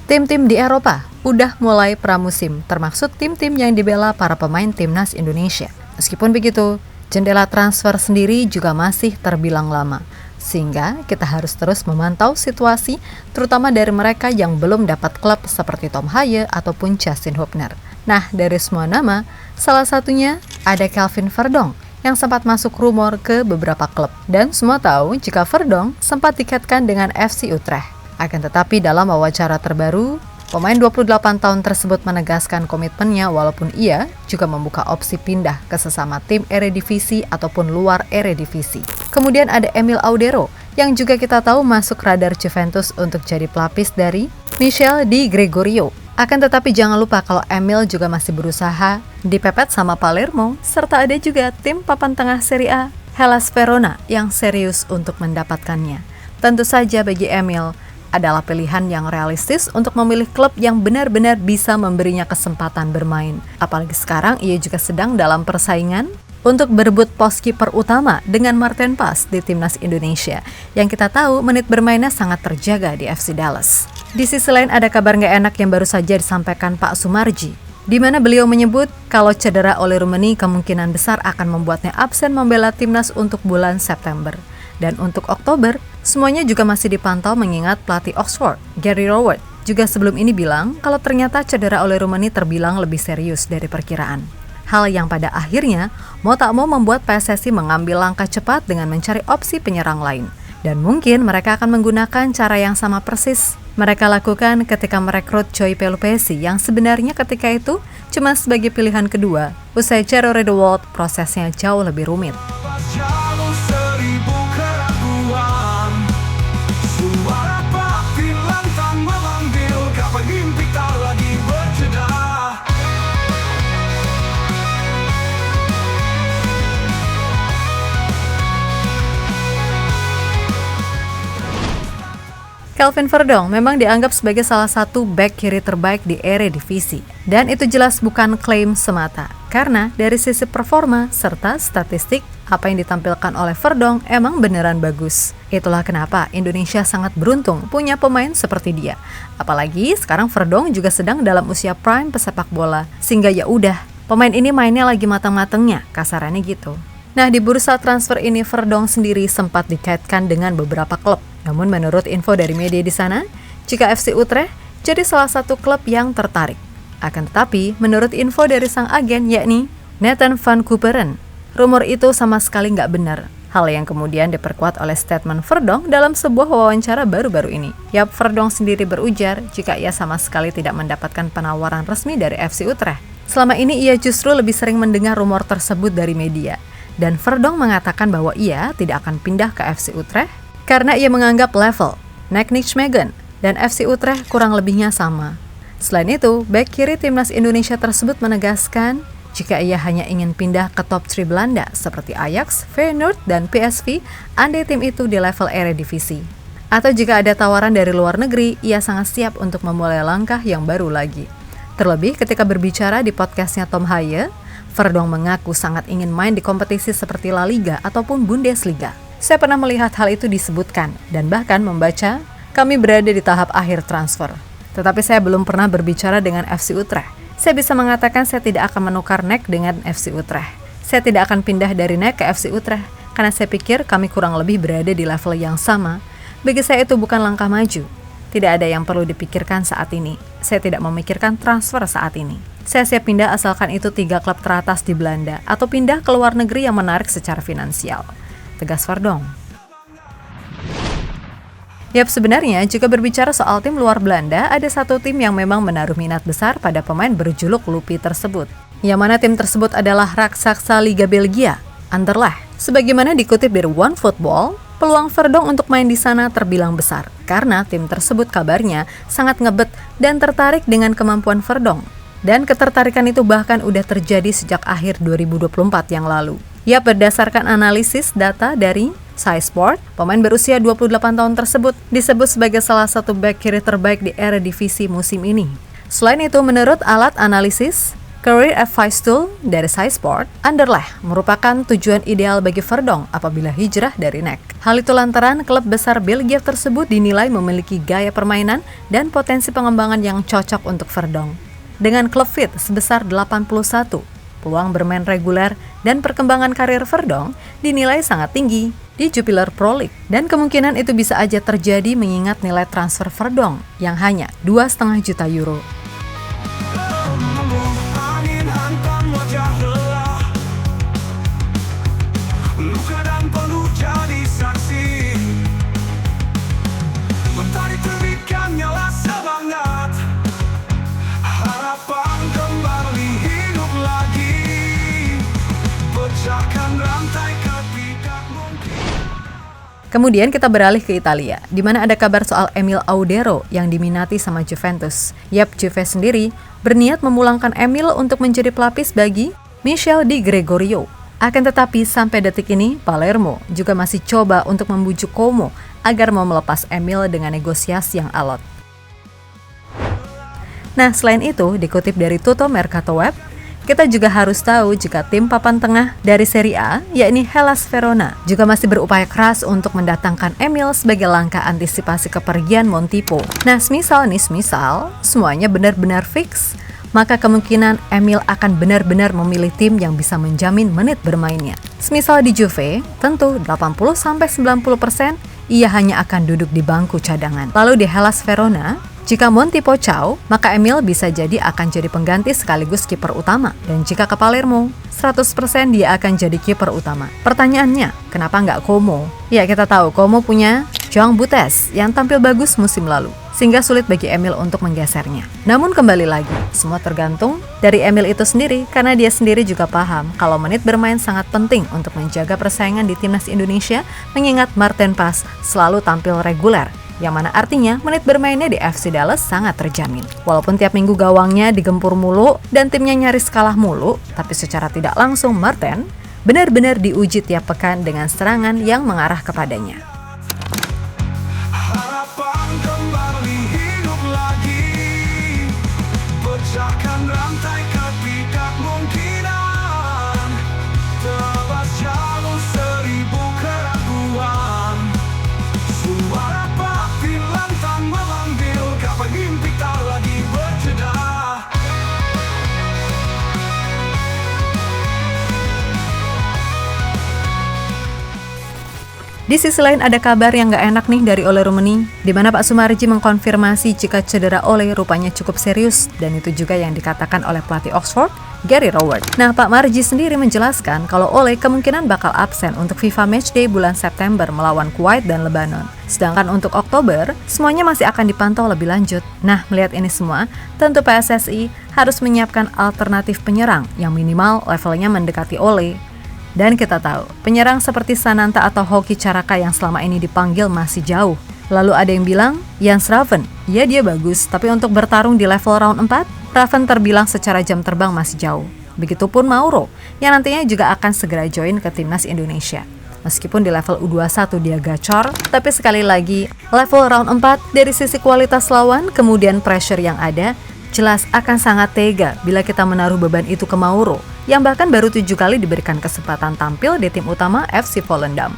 Tim-tim di Eropa udah mulai pramusim, termasuk tim-tim yang dibela para pemain timnas Indonesia. Meskipun begitu, jendela transfer sendiri juga masih terbilang lama, sehingga kita harus terus memantau situasi, terutama dari mereka yang belum dapat klub seperti Tom Haye ataupun Justin Hubner. Nah, dari semua nama, salah satunya ada Kelvin Verdonk yang sempat masuk rumor ke beberapa klub. Dan semua tahu jika Verdonk sempat dikaitkan dengan FC Utrecht. Akan tetapi dalam wawancara terbaru, pemain 28 tahun tersebut menegaskan komitmennya walaupun ia juga membuka opsi pindah ke sesama tim Eredivisie ataupun luar Eredivisie. Kemudian ada Emil Audero yang juga kita tahu masuk radar Juventus untuk jadi pelapis dari Michel Di Gregorio. Akan tetapi jangan lupa kalau Emil juga masih berusaha dipepet sama Palermo, serta ada juga tim papan tengah Serie A, Hellas Verona, yang serius untuk mendapatkannya. Tentu saja bagi Emil, adalah pilihan yang realistis untuk memilih klub yang benar-benar bisa memberinya kesempatan bermain. Apalagi sekarang ia juga sedang dalam persaingan untuk berebut pos kiper utama dengan Martin Paes di timnas Indonesia, yang kita tahu menit bermainnya sangat terjaga di FC Dallas. Di sisi lain ada kabar nggak enak yang baru saja disampaikan Pak Sumarji, di mana beliau menyebut kalau cedera oleh Rumeni kemungkinan besar akan membuatnya absen membela timnas untuk bulan September. Dan untuk Oktober, semuanya juga masih dipantau mengingat pelatih Oxford, Gary Rowett, juga sebelum ini bilang kalau ternyata cedera oleh Rumeni terbilang lebih serius dari perkiraan. Hal yang pada akhirnya mau tak mau membuat PSSI mengambil langkah cepat dengan mencari opsi penyerang lain. Dan mungkin mereka akan menggunakan cara yang sama persis mereka lakukan ketika merekrut Joy Pelupesi yang sebenarnya ketika itu cuma sebagai pilihan kedua. Usai Ciro Redewald, prosesnya jauh lebih rumit. Kelvin Verdonk memang dianggap sebagai salah satu bek kiri terbaik di Eredivisie. Dan itu jelas bukan klaim semata, karena dari sisi performa serta statistik, apa yang ditampilkan oleh Verdonk emang beneran bagus. Itulah kenapa Indonesia sangat beruntung punya pemain seperti dia. Apalagi sekarang Verdonk juga sedang dalam usia prime pesepak bola, sehingga ya udah, pemain ini mainnya lagi matang-matangnya, kasarannya gitu. Nah, di bursa transfer ini Verdonk sendiri sempat dikaitkan dengan beberapa klub. Namun menurut info dari media di sana, jika FC Utrecht jadi salah satu klub yang tertarik. Akan tetapi, menurut info dari sang agen yakni Nathan van Kooperen, rumor itu sama sekali nggak benar. Hal yang kemudian diperkuat oleh statement Verdonk dalam sebuah wawancara baru-baru ini. Yap, Verdonk sendiri berujar jika ia sama sekali tidak mendapatkan penawaran resmi dari FC Utrecht. Selama ini ia justru lebih sering mendengar rumor tersebut dari media. Dan Verdonk mengatakan bahwa ia tidak akan pindah ke FC Utrecht karena ia menganggap level Nijmegen dan FC Utrecht kurang lebihnya sama. Selain itu, bek kiri timnas Indonesia tersebut menegaskan jika ia hanya ingin pindah ke top 3 Belanda seperti Ajax, Feyenoord, dan PSV, andai tim itu di level Eredivisie. Atau jika ada tawaran dari luar negeri, ia sangat siap untuk memulai langkah yang baru lagi. Terlebih ketika berbicara di podcastnya Tom Haye, Verdonk mengaku sangat ingin main di kompetisi seperti La Liga ataupun Bundesliga. Saya pernah melihat hal itu disebutkan dan bahkan membaca kami berada di tahap akhir transfer. Tetapi saya belum pernah berbicara dengan FC Utrecht. Saya bisa mengatakan saya tidak akan menukar NEC dengan FC Utrecht. Saya tidak akan pindah dari NEC ke FC Utrecht karena saya pikir kami kurang lebih berada di level yang sama. Bagi saya itu bukan langkah maju. Tidak ada yang perlu dipikirkan saat ini. Saya tidak memikirkan transfer saat ini. Saya siap pindah asalkan itu 3 klub teratas di Belanda atau pindah ke luar negeri yang menarik secara finansial. Tegas Verdonk. Yap, sebenarnya jika berbicara soal tim luar Belanda, ada satu tim yang memang menaruh minat besar pada pemain berjuluk Lupi tersebut. Yang mana tim tersebut adalah raksasa Liga Belgia, Anderlecht. Sebagaimana dikutip dari OneFootball, peluang Verdonk untuk main di sana terbilang besar karena tim tersebut kabarnya sangat ngebet dan tertarik dengan kemampuan Verdonk. Dan ketertarikan itu bahkan udah terjadi sejak akhir 2024 yang lalu. Ya, berdasarkan analisis data dari SciSport, pemain berusia 28 tahun tersebut disebut sebagai salah satu bek kiri terbaik di Eredivisie musim ini. Selain itu, menurut alat analisis, Career Advice Tool dari SciSport, Anderlecht merupakan tujuan ideal bagi Verdonk apabila hijrah dari NEC. Hal itu lantaran klub besar Belgia tersebut dinilai memiliki gaya permainan dan potensi pengembangan yang cocok untuk Verdonk. Dengan klub fit sebesar 81, peluang bermain reguler dan perkembangan karir Verdonk dinilai sangat tinggi di Jupiler Pro League. Dan kemungkinan itu bisa aja terjadi mengingat nilai transfer Verdonk yang hanya 2,5 juta euro. Kemudian kita beralih ke Italia, di mana ada kabar soal Emil Audero yang diminati sama Juventus. Yap, Juve sendiri berniat memulangkan Emil untuk menjadi pelapis bagi Michel Di Gregorio. Akan tetapi sampai detik ini, Palermo juga masih coba untuk membujuk Como agar mau melepas Emil dengan negosiasi yang alot. Nah, selain itu, dikutip dari Tutto Mercato Web, kita juga harus tahu jika tim papan tengah dari Serie A, yakni Hellas Verona, juga masih berupaya keras untuk mendatangkan Emil sebagai langkah antisipasi kepergian Montipo. Nah, semisal semuanya benar-benar fix, maka kemungkinan Emil akan benar-benar memilih tim yang bisa menjamin menit bermainnya. Semisal di Juve, tentu 80-90% ia hanya akan duduk di bangku cadangan. Lalu di Hellas Verona, jika Montipo caw, maka Emil bisa jadi akan jadi pengganti sekaligus kiper utama. Dan jika ke Palermo, 100% dia akan jadi kiper utama. Pertanyaannya, kenapa nggak Como? Ya, kita tahu Como punya Jean Butes yang tampil bagus musim lalu, sehingga sulit bagi Emil untuk menggesernya. Namun kembali lagi, semua tergantung dari Emil itu sendiri, karena dia sendiri juga paham kalau menit bermain sangat penting untuk menjaga persaingan di timnas Indonesia, mengingat Martin Pas selalu tampil reguler, yang mana artinya menit bermainnya di FC Dallas sangat terjamin. Walaupun tiap minggu gawangnya digempur mulu dan timnya nyaris kalah mulu, tapi secara tidak langsung Martin benar-benar diuji tiap pekan dengan serangan yang mengarah kepadanya. Di sisi lain ada kabar yang gak enak nih dari Ole Rummenigge, di mana Pak Sumarji mengkonfirmasi jika cedera Ole rupanya cukup serius, dan itu juga yang dikatakan oleh pelatih Oxford, Gary Rowett. Nah, Pak Marji sendiri menjelaskan kalau Ole kemungkinan bakal absen untuk FIFA Matchday bulan September melawan Kuwait dan Lebanon. Sedangkan untuk Oktober, semuanya masih akan dipantau lebih lanjut. Nah, melihat ini semua, tentu PSSI harus menyiapkan alternatif penyerang yang minimal levelnya mendekati Ole. Dan kita tahu, penyerang seperti Sananta atau Hoki Caraka yang selama ini dipanggil masih jauh. Lalu ada yang bilang, Jens Raven, ya dia bagus, tapi untuk bertarung di level round 4, Raven terbilang secara jam terbang masih jauh. Begitupun Mauro, yang nantinya juga akan segera join ke timnas Indonesia. Meskipun di level U21 dia gacor, tapi sekali lagi, level round 4 dari sisi kualitas lawan, kemudian pressure yang ada, jelas akan sangat tega bila kita menaruh beban itu ke Mauro, yang bahkan baru 7 kali diberikan kesempatan tampil di tim utama FC Volendam.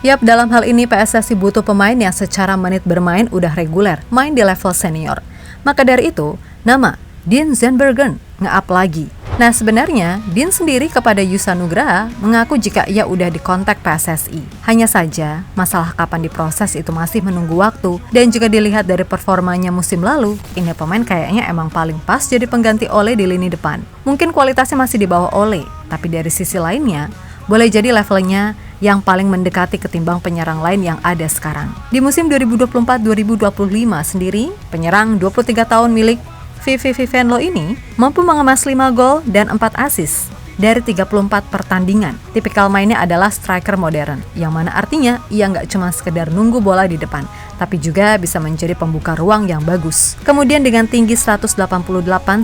Yap, dalam hal ini PSSI butuh pemain yang secara menit bermain udah reguler, main di level senior. Maka dari itu, nama Dean Zandbergen nge-up lagi. Nah, sebenarnya Dean sendiri kepada Yusa Nugraha mengaku jika ia udah dikontak PSSI. Hanya saja, masalah kapan diproses itu masih menunggu waktu, dan juga dilihat dari performanya musim lalu, ini pemain kayaknya emang paling pas jadi pengganti Ole di lini depan. Mungkin kualitasnya masih di bawah Ole, tapi dari sisi lainnya, boleh jadi levelnya yang paling mendekati ketimbang penyerang lain yang ada sekarang. Di musim 2024-2025 sendiri, penyerang 23 tahun milik VVV Venlo ini mampu mengemas 5 gol dan 4 assist dari 34 pertandingan. Tipikal mainnya adalah striker modern, yang mana artinya ia nggak cuma sekedar nunggu bola di depan, tapi juga bisa menjadi pembuka ruang yang bagus. Kemudian dengan tinggi 188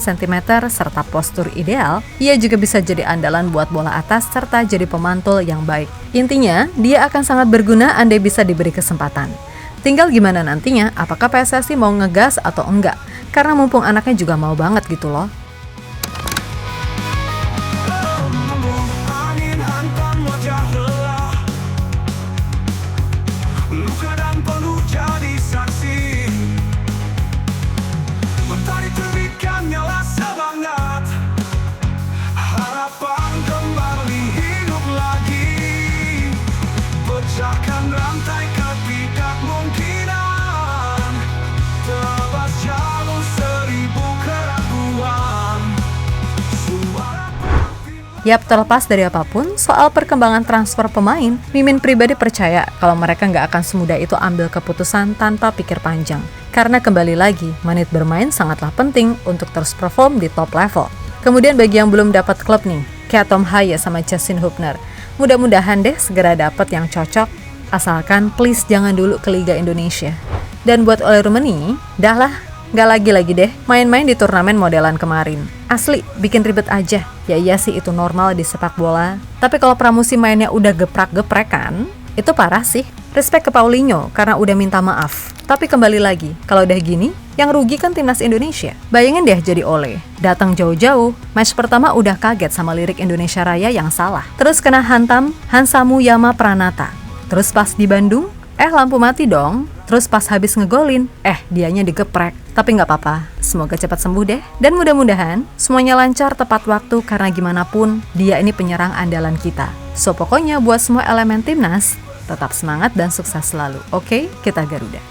cm serta postur ideal, ia juga bisa jadi andalan buat bola atas serta jadi pemantul yang baik. Intinya, dia akan sangat berguna andai bisa diberi kesempatan. Tinggal gimana nantinya, apakah PSSI mau ngegas atau enggak? Karena mumpung anaknya juga mau banget gitu loh. Yap, terlepas dari apapun, soal perkembangan transfer pemain, Mimin pribadi percaya kalau mereka nggak akan semudah itu ambil keputusan tanpa pikir panjang. Karena kembali lagi, menit bermain sangatlah penting untuk terus perform di top level. Kemudian bagi yang belum dapat klub nih, kayak Tom Haya sama Justin Hubner, mudah-mudahan deh segera dapat yang cocok, asalkan please jangan dulu ke Liga Indonesia. Dan buat Ole Rummenigge, dah lah, nggak lagi-lagi deh main-main di turnamen modelan kemarin. Asli, bikin ribet aja. Ya iya sih itu normal di sepak bola. Tapi kalau pramusim mainnya udah geprak-geprekan, itu parah sih. Respect ke Paulinho karena udah minta maaf. Tapi kembali lagi, kalau udah gini, yang rugi kan timnas Indonesia. Bayangin deh jadi Ole. Datang jauh-jauh, match pertama udah kaget sama lirik Indonesia Raya yang salah. Terus kena hantam Hansamu Yama Pranata. Terus pas di Bandung, lampu mati dong. Terus pas habis ngegolin, dianya digeprek. Tapi nggak apa-apa, semoga cepat sembuh deh. Dan mudah-mudahan semuanya lancar tepat waktu karena gimana pun dia ini penyerang andalan kita. So pokoknya buat semua elemen timnas, tetap semangat dan sukses selalu. Oke, kita Garuda.